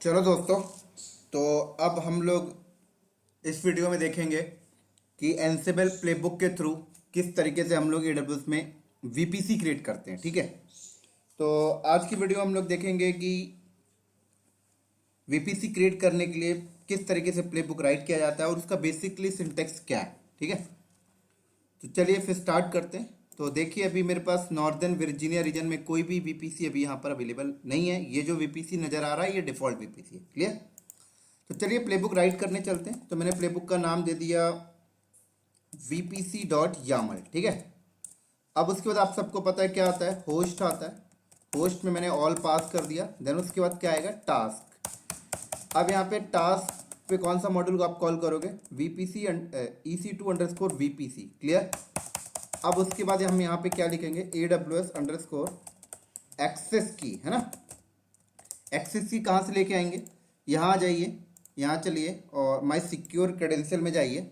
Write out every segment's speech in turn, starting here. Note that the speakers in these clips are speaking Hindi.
चलो दोस्तों, तो अब हम लोग इस वीडियो में देखेंगे कि एंसिबल प्लेबुक के थ्रू किस तरीके से हम लोग एडब्ल्यूएस में वीपीसी क्रिएट करते हैं। ठीक है, तो आज की वीडियो हम लोग देखेंगे कि वीपीसी क्रिएट करने के लिए किस तरीके से प्लेबुक राइट किया जाता है और उसका बेसिकली सिंटेक्स क्या है। ठीक है, तो चलिए फिर स्टार्ट करते हैं। तो देखिए, अभी मेरे पास नॉर्दर्न वर्जीनिया रीजन में कोई भी वीपीसी अभी यहाँ पर अवेलेबल नहीं है। ये जो वीपीसी नज़र आ रहा है ये डिफ़ॉल्ट वीपीसी है। क्लियर? तो चलिए प्लेबुक राइट करने चलते हैं। तो मैंने प्लेबुक का नाम दे दिया vpc.yaml। ठीक है, अब उसके बाद आप सबको पता है क्या आता है, होस्ट आता है। होस्ट में मैंने ऑल पास कर दिया। देन उसके बाद क्या आएगा, टास्क। अब यहाँ पे टास्क पे कौन सा मॉड्यूल को आप कॉल करोगे, vpc EC2_vpc। क्लियर? अब उसके बाद हम यहाँ पे क्या लिखेंगे, AWS_ एक्सेस की, है ना। एक्सेस की कहाँ से लेके आएंगे, यहाँ आ जाइए, यहाँ चलिए और माई सिक्योर क्रेडेंशियल में जाइए।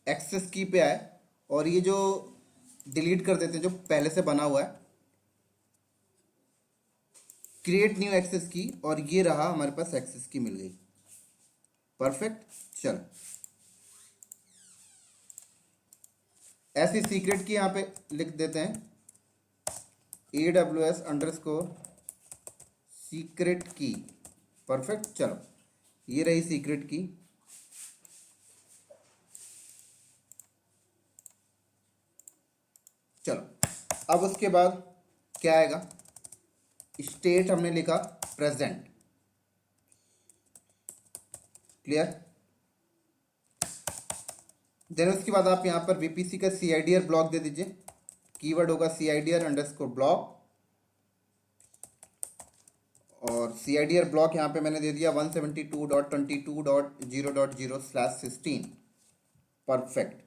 एक्सेस की पे आए और ये जो डिलीट कर देते हैं जो पहले से बना हुआ है, क्रिएट न्यू एक्सेस की, और ये रहा हमारे पास एक्सेस की मिल गई। परफेक्ट। चलो, ऐसी सीक्रेट की यहाँ पे लिख देते हैं, AWS_सीक्रेट की। परफेक्ट। चलो, ये रही सीक्रेट की। चलो, अब उसके बाद क्या आएगा, स्टेट हमने लिखा प्रेजेंट। क्लियर? देन उसके बाद आप यहाँ पर वीपीसी का CIDR ब्लॉक दे दीजिए। कीवर्ड होगा CIDR_ब्लॉक, और CIDR ब्लॉक यहाँ पे मैंने दे दिया 172.22.0.0/16। परफेक्ट।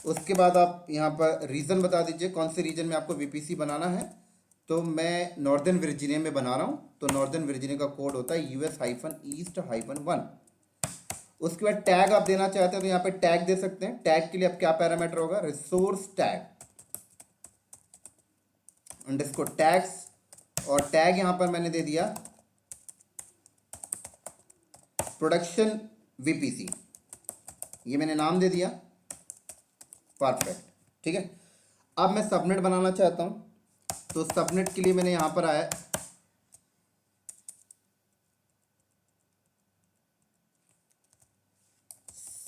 उसके बाद आप यहाँ पर रीज़न बता दीजिए कौन से रीजन में आपको वीपीसी बनाना है। तो मैं नॉर्दर्न वर्जीनिया में बना रहा हूँ, तो नॉर्दर्न वर्जीनिया का कोड होता है US-East-1। उसके बाद टैग आप देना चाहते हैं तो यहाँ पे टैग दे सकते हैं। टैग के लिए अब क्या पैरामीटर होगा, रिसोर्स टैग अंडरस्कोर टैग्स, और टैग यहाँ पर मैंने दे दिया प्रोडक्शन वीपीसी, ये मैंने नाम दे दिया। परफेक्ट। ठीक है, अब मैं सबनेट बनाना चाहता हूँ, तो सबनेट के लिए मैंने यहाँ पर आया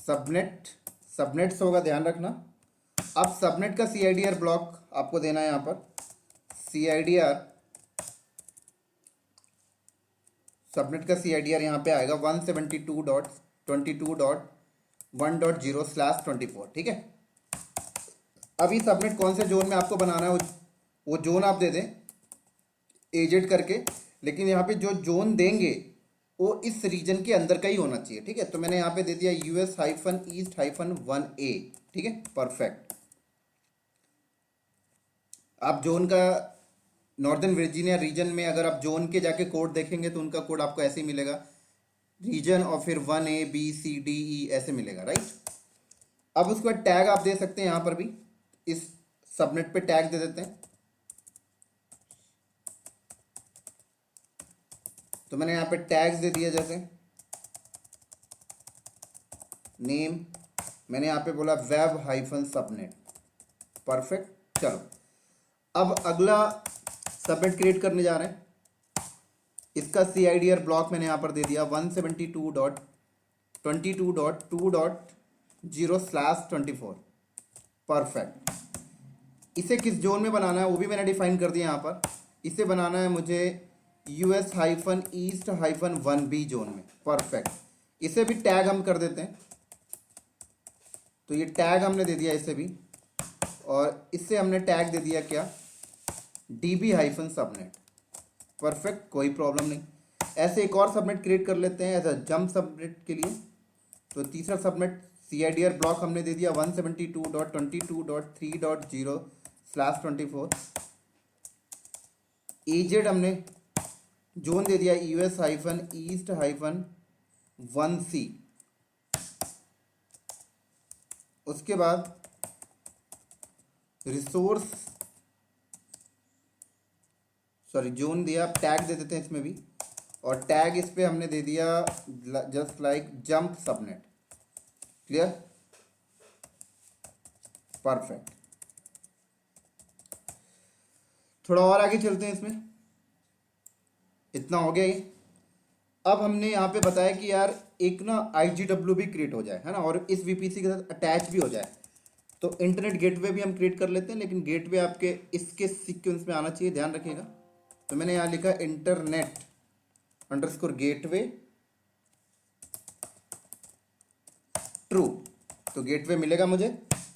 सबनेट्स होगा, ध्यान रखना। अब सबनेट का CIDR ब्लॉक आपको देना है यहाँ पर। CIDR सबनेट का CIDR यहाँ पे आएगा 172.22.1.0/24। ठीक है, अभी सबनेट कौन से जोन में आपको बनाना है वो जोन आप दे दें एजेड करके, लेकिन यहाँ पे जो जोन देंगे वो इस रीजन के अंदर का ही होना चाहिए। ठीक है, तो मैंने यहाँ पे दे दिया US-East-1A। ठीक है, परफेक्ट। आप जोन का नॉर्दर्न वर्जीनिया रीजन में अगर आप जोन के जाके कोड देखेंगे तो उनका कोड आपको ऐसे ही मिलेगा, रीजन और फिर 1A B C D E ऐसे मिलेगा, राइट। अब उसके बाद टैग आप दे सकते हैं, यहाँ पर भी इस सबनेट पे टैग दे देते हैं। तो मैंने यहाँ पे टैग्स दे दिया, जैसे नेम मैंने यहाँ पे बोला web-subnet। परफेक्ट। चलो, अब अगला सबनेट क्रिएट करने जा रहे हैं। इसका CIDR ब्लॉक मैंने यहाँ पर दे दिया 172.22.2.0/24। परफेक्ट। इसे किस जोन में बनाना है वो भी मैंने डिफाइन कर दिया यहाँ पर। इसे बनाना है मुझे US-East-1B जोन में। परफेक्ट। इसे भी टैग हम कर देते हैं, तो ये टैग हमने दे दिया इसे भी, और इससे हमने टैग दे दिया क्या, DB-subnet। परफेक्ट, कोई प्रॉब्लम नहीं। ऐसे एक और सबनेट क्रिएट कर लेते हैं एज अ जंप सबनेट के लिए। तो तीसरा सबनेट CIDR ब्लॉक हमने दे दिया 172.22.3.0/24। एजेड हमने जोन दे दिया US-East-1C। उसके बाद रिसोर्स सॉरी जोन दिया, टैग दे देते हैं इसमें भी, और टैग इस पे हमने दे दिया just like jump subnet. Clear, perfect. थोड़ा और आगे चलते हैं, इसमें इतना हो गया ये। अब हमने यहाँ पे बताया कि यार एक ना IGW भी क्रिएट हो जाए, है ना, और इस VPC के साथ अटैच भी हो जाए। तो इंटरनेट गेटवे भी हम क्रिएट कर लेते हैं, लेकिन गेटवे आपके इसके सीक्वेंस में आना चाहिए, ध्यान रखिएगा। तो मैंने यहाँ लिखा इंटरनेट अंडरस्कोर गेटवे ट्रू, तो गेटवे मिलेगा मुझे,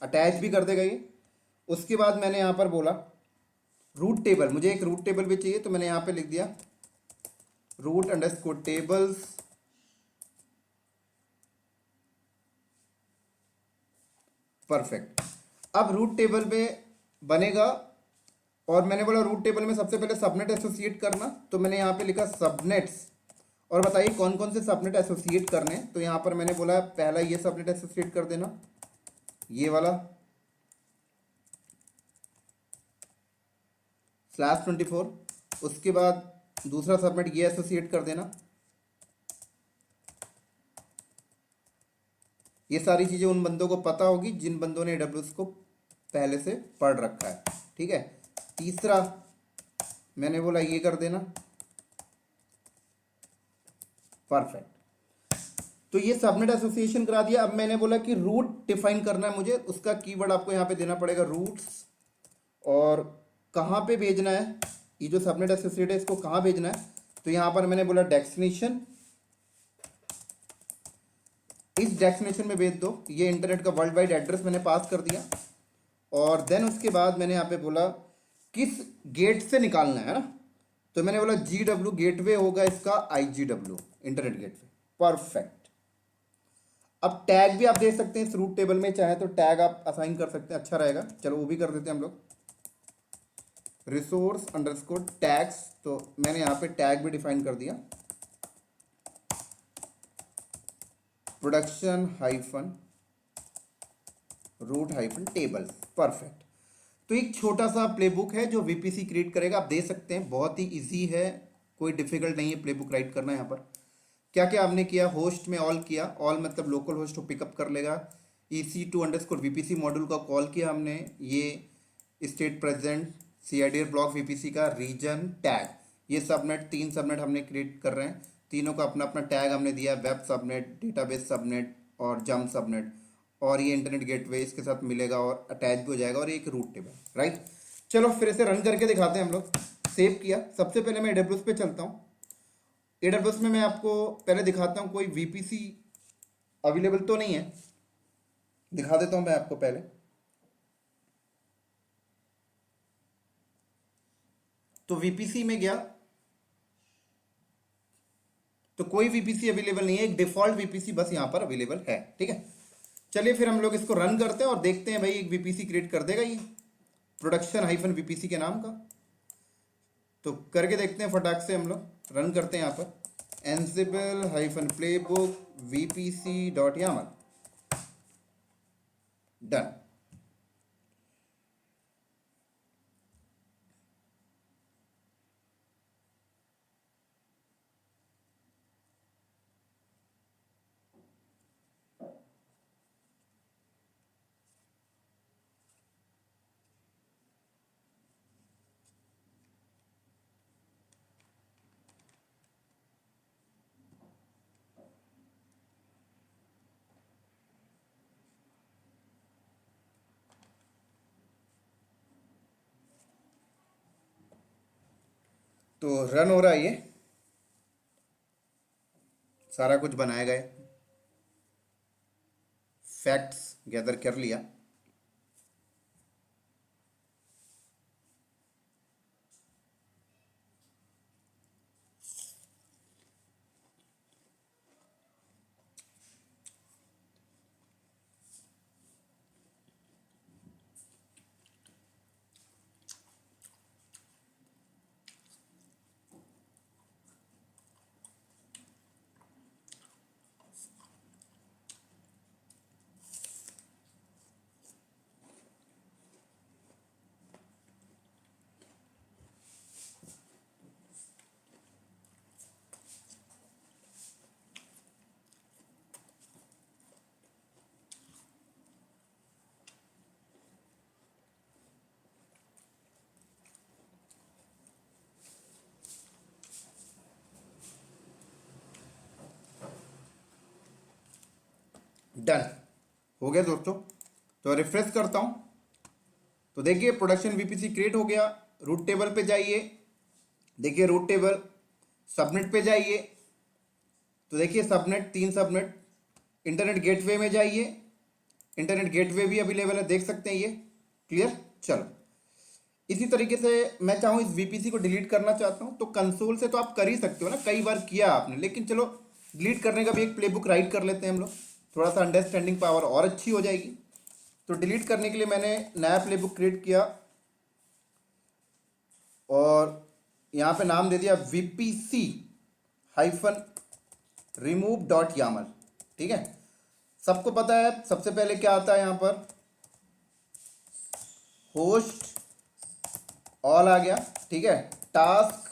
अटैच भी कर देगा ये। उसके बाद मैंने यहाँ पर बोला रूट टेबल, मुझे एक रूट टेबल भी चाहिए, तो मैंने यहाँ पे लिख दिया रूट अंडरस्कोर टेबल्स परफेक्ट। अब रूट टेबल पे बनेगा, और मैंने बोला रूट टेबल में सबसे पहले सबनेट एसोसिएट करना, तो मैंने यहाँ पे लिखा सबनेट्स, और बताइए कौन कौन से सबनेट एसोसिएट करने हैं। तो यहाँ पर मैंने बोला पहला ये सबनेट एसोसिएट कर देना, ये वाला /24, उसके बाद दूसरा सबनेट ये एसोसिएट कर देना। ये सारी चीज़ें उन बंदों को पता होगी जिन बंदों ने AWS को पहले से पढ़ रखा है, ठीक है। तीसरा मैंने बोला ये कर देना, परफेक्ट। तो ये सबनेट एसोसिएशन करा दिया। अब मैंने बोला कि रूट डिफाइन करना है मुझे, उसका कीवर्ड आपको यहाँ पे देना पड़ेगा रूट्स, और कहाँ पे भेजना है ये जो सबनेट एसोसिएट है, इसको कहाँ भेजना है। तो यहाँ पर मैंने बोला डेस्टिनेशन, इस डेस्टिनेशन में भेज दो। ये इंटरनेट का वर्ल्ड वाइड एड्रेस मैंने पास कर दिया, और देन उसके बाद मैंने यहाँ पे बोला किस गेट से निकालना है ना, तो मैंने बोला GW गेटवे होगा इसका IGW इंटरनेट गेटवे, परफेक्ट। अब टैग भी आप दे सकते हैं इस रूट टेबल में, चाहे तो टैग आप असाइन कर सकते हैं, अच्छा रहेगा। चलो वो भी कर देते हैं हम लोग, रिसोर्स अंडरस्कोर टैग्स, तो मैंने यहाँ पे टैग भी डिफाइन कर दिया, production hyphen root hyphen tables, perfect. तो एक छोटा सा प्लेबुक है जो VPC क्रिएट करेगा, आप दे सकते हैं, बहुत ही इजी है, कोई डिफिकल्ट नहीं है प्लेबुक राइट करना। यहाँ पर क्या क्या आपने किया, होस्ट में ऑल किया, ऑल मतलब लोकल होस्ट को पिकअप कर लेगा। EC2 अंडरस्कोर VPC मॉड्यूल का कॉल किया हमने, ये state present CIDR block VPC का रीजन टैग, ये सबनेट 3 सबनेट हमने क्रिएट कर रहे हैं, तीनों का अपना अपना टैग हमने दिया, वेब सबनेट, डेटाबेस सबनेट और जंप सबनेट, और ये इंटरनेट गेटवे इसके साथ मिलेगा और अटैच भी हो जाएगा, और एक रूट टेबल, राइट। चलो फिर इसे रन करके दिखाते हैं हम लोग। सेव किया, सबसे पहले मैं AWS पे चलता हूँ। AWS में मैं आपको पहले दिखाता हूँ, कोई VPC अवेलेबल तो नहीं है, दिखा देता हूँ मैं आपको पहले। तो VPC में गया तो कोई VPC अवेलेबल नहीं है, एक डिफॉल्ट VPC बस यहाँ पर अवेलेबल है, ठीक है। चलिए फिर हम लोग इसको रन करते हैं और देखते हैं भाई एक VPC क्रिएट कर देगा ये प्रोडक्शन हाइफन VPC के नाम का। तो करके देखते हैं फटाक से, हम लोग रन करते हैं यहाँ पर एनसिबल हाइफन प्लेबुक VPC.yaml, डन। तो रन हो रहा है, ये सारा कुछ बनाया गया, फैक्ट्स गैदर कर लिया। डन हो गया दोस्तों। तो रिफ्रेश करता हूं, तो देखिए प्रोडक्शन वीपीसी क्रिएट हो गया। रूट टेबल पे जाइए, देखिए रूट टेबल, सबनेट पे जाइए, तो देखिए सबनेट, 3 सबनेट। इंटरनेट गेटवे में जाइए, इंटरनेट गेटवे भी अवेलेबल है, देख सकते हैं ये। क्लियर। चलो इसी तरीके से मैं चाहूँ इस वीपीसी को डिलीट करना चाहता हूँ तो कंसोल से तो आप कर ही सकते हो ना, कई बार किया आपने, लेकिन चलो डिलीट करने का भी एक प्लेबुक राइट कर लेते हैं हम लोग, थोड़ा सा अंडरस्टैंडिंग पावर और अच्छी हो जाएगी। तो डिलीट करने के लिए मैंने नया प्लेबुक क्रिएट किया और यहाँ पे नाम दे दिया VPC hyphen remove dot Yamala. ठीक है, सबको पता है सबसे पहले क्या आता है यहाँ पर, होस्ट ऑल आ गया। ठीक है, टास्क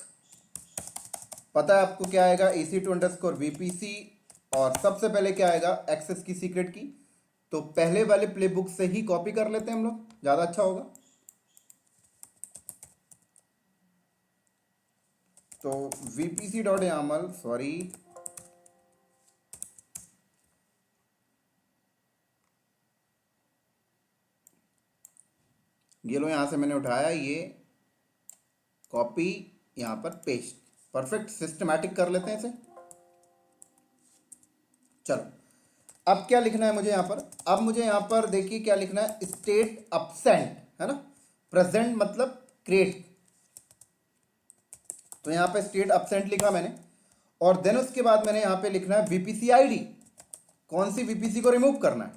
पता है आपको क्या आएगा, EC2_VPC, और सबसे पहले क्या आएगा, एक्सेस की सीक्रेट की। तो पहले वाले प्लेबुक से ही कॉपी कर लेते हैं हम लोग, ज्यादा अच्छा होगा। तो VPC.YAML, सॉरी, ये लो यहां से मैंने उठाया, ये कॉपी, यहां पर पेस्ट। परफेक्ट, सिस्टमैटिक कर लेते हैं इसे। चलो अब क्या लिखना है मुझे यहाँ पर, अब मुझे यहाँ पर देखिए क्या लिखना है, स्टेट अपसेंट, है ना, प्रेजेंट मतलब क्रिएट। तो यहाँ पे स्टेट अपसेंट लिखा मैंने, और देन उसके बाद मैंने यहाँ पे लिखना है वीपीसी आईडी, कौन सी वीपीसी को रिमूव करना है।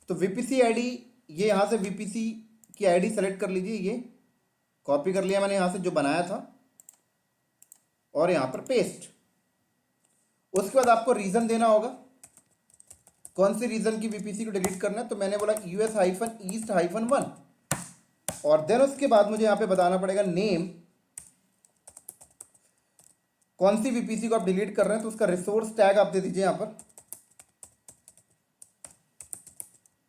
तो वीपीसी आईडी, ये यहाँ से वीपीसी की आईडी सेलेक्ट कर लीजिए, ये कॉपी कर लिया मैंने यहाँ से जो बनाया था, और यहाँ पर पेस्ट। उसके बाद आपको रीजन देना होगा, कौन सी रीजन की वीपीसी को डिलीट करना है। तो मैंने बोला US-East-1, और देन उसके बाद मुझे यहाँ पे बताना पड़ेगा नेम, कौन सी वीपीसी को आप डिलीट कर रहे हैं। तो उसका रिसोर्स टैग आप दे दीजिए यहाँ पर,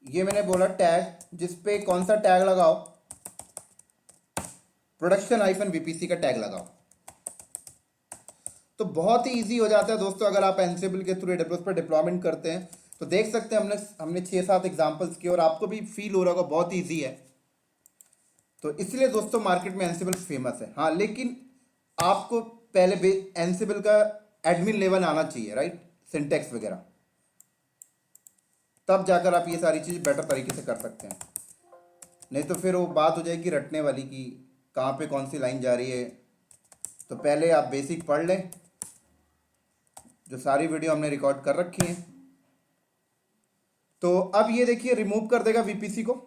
ये मैंने बोला टैग, जिसपे कौन सा टैग लगाओ, प्रोडक्शन-वीपीसी का टैग लगाओ। तो बहुत ही इजी हो जाता है दोस्तों, अगर आप एंसिबल के थ्रू AWS पर डिप्लॉयमेंट करते हैं। तो देख सकते हैं हमने 6-7 एग्जांपल्स किए, और आपको भी फील हो रहा होगा बहुत ईजी है। तो इसलिए दोस्तों मार्केट में एंसिबल फेमस है। हाँ, लेकिन आपको पहले एंसिबल का एडमिन लेवल आना चाहिए, राइट, सिंटेक्स वगैरह, तब जाकर आप ये सारी चीज़ बेटर तरीके से कर सकते हैं। नहीं तो फिर वो बात हो जाएगी रटने वाली कि कहाँ पे कौन सी लाइन जा रही है। तो पहले आप बेसिक पढ़ लें, जो सारी वीडियो हमने रिकॉर्ड कर रखी है। तो अब ये देखिए रिमूव कर देगा वीपीसी को।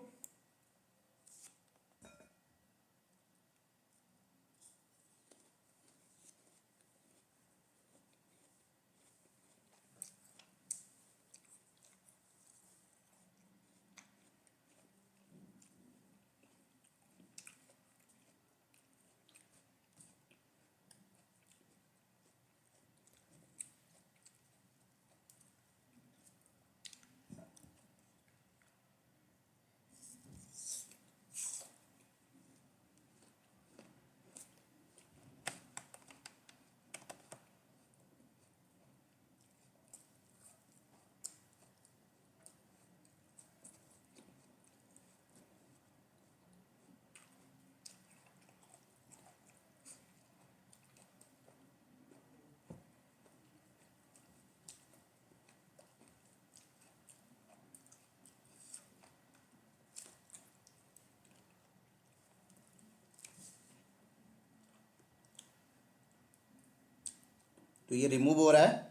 तो ये रिमूव हो रहा है।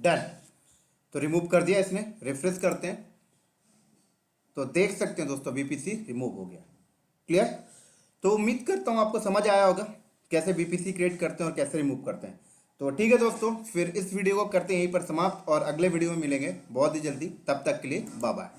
डन। तो रिमूव कर दिया इसने, रिफ्रेश करते हैं तो देख सकते हैं दोस्तों बीपीसी रिमूव हो गया। क्लियर? तो उम्मीद करता हूँ आपको समझ आया होगा कैसे बीपीसी क्रिएट करते हैं और कैसे रिमूव करते हैं। तो ठीक है दोस्तों, फिर इस वीडियो को करते हैं यहीं पर समाप्त और अगले वीडियो में मिलेंगे बहुत ही जल्दी। तब तक के लिए बाय बाय।